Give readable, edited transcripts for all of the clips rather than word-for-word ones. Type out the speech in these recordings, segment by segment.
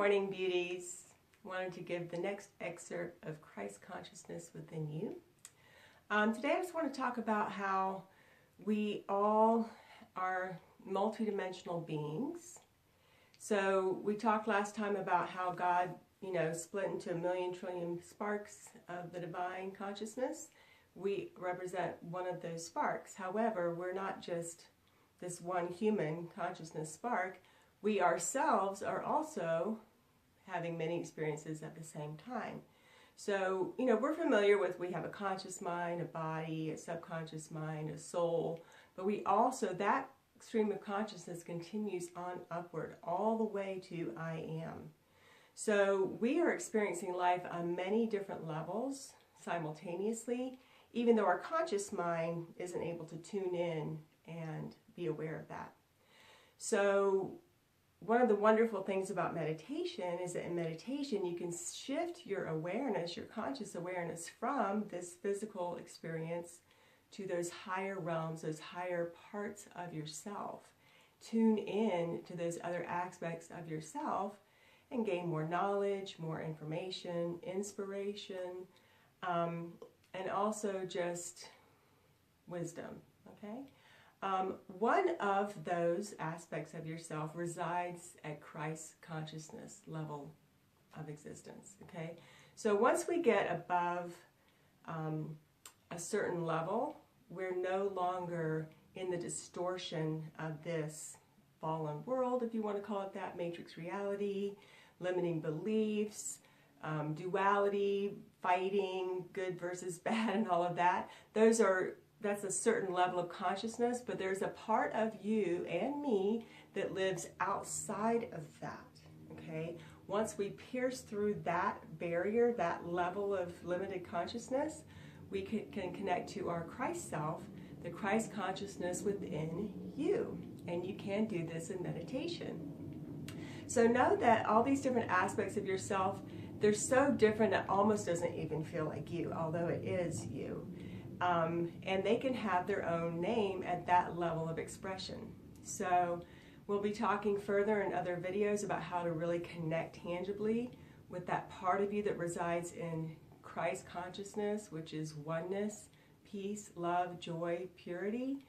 morning, beauties. Wanted to give the next excerpt of Christ Consciousness Within You. Today I just want to talk about how we all are multidimensional beings. So we talked last time about how God, split into a million trillion sparks of the divine consciousness. We represent one of those sparks. However, we're not just this one human consciousness spark. We ourselves are also having many experiences at the same time. So, we're familiar with, we have a conscious mind, a body, a subconscious mind, a soul, but we also, that stream of consciousness continues on upward all the way to I am. So we are experiencing life on many different levels simultaneously, even though our conscious mind isn't able to tune in and be aware of that. So one of the wonderful things about meditation is that in meditation you can shift your awareness, your conscious awareness, from this physical experience to those higher realms, those higher parts of yourself. Tune in to those other aspects of yourself and gain more knowledge, more information, inspiration, and also just wisdom, okay? One of those aspects of yourself resides at Christ consciousness level of existence, okay? So once we get above a certain level, we're no longer in the distortion of this fallen world, if you want to call it that, matrix reality, limiting beliefs, duality, fighting, good versus bad, and all of that. That's a certain level of consciousness, but there's a part of you and me that lives outside of that, okay? Once we pierce through that barrier, that level of limited consciousness, we can connect to our Christ self, the Christ consciousness within you. And you can do this in meditation. So know that all these different aspects of yourself, they're so different it almost doesn't even feel like you, although it is you. And they can have their own name at that level of expression. So we'll be talking further in other videos about how to really connect tangibly with that part of you that resides in Christ consciousness, which is oneness, peace, love, joy, purity,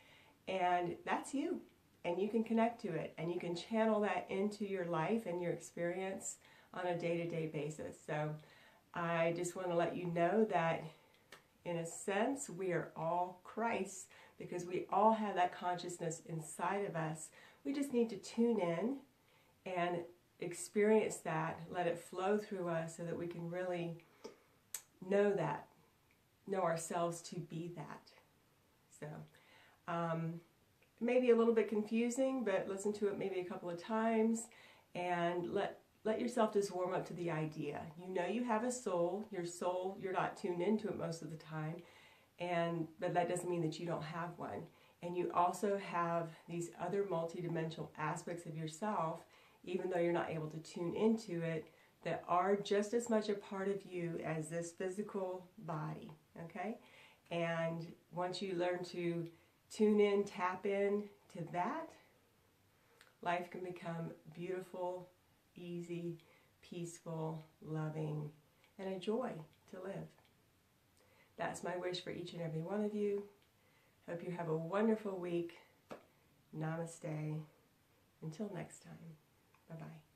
and that's you. And you can connect to it, and you can channel that into your life and your experience on a day-to-day basis. So I just want to let you know that in a sense, we are all Christ, because we all have that consciousness inside of us. We just need to tune in and experience that, let it flow through us so that we can really know ourselves to be that. So, maybe a little bit confusing, but listen to it maybe a couple of times and let yourself just warm up to the idea. You have a soul. Your soul, you're not tuned into it most of the time, but that doesn't mean that you don't have one. And you also have these other multidimensional aspects of yourself, even though you're not able to tune into it, that are just as much a part of you as this physical body, okay? And once you learn to tune in, tap in to that, life can become beautiful, easy, peaceful, loving, and a joy to live. That's my wish for each and every one of you. Hope you have a wonderful week. Namaste. Until next time. Bye-bye.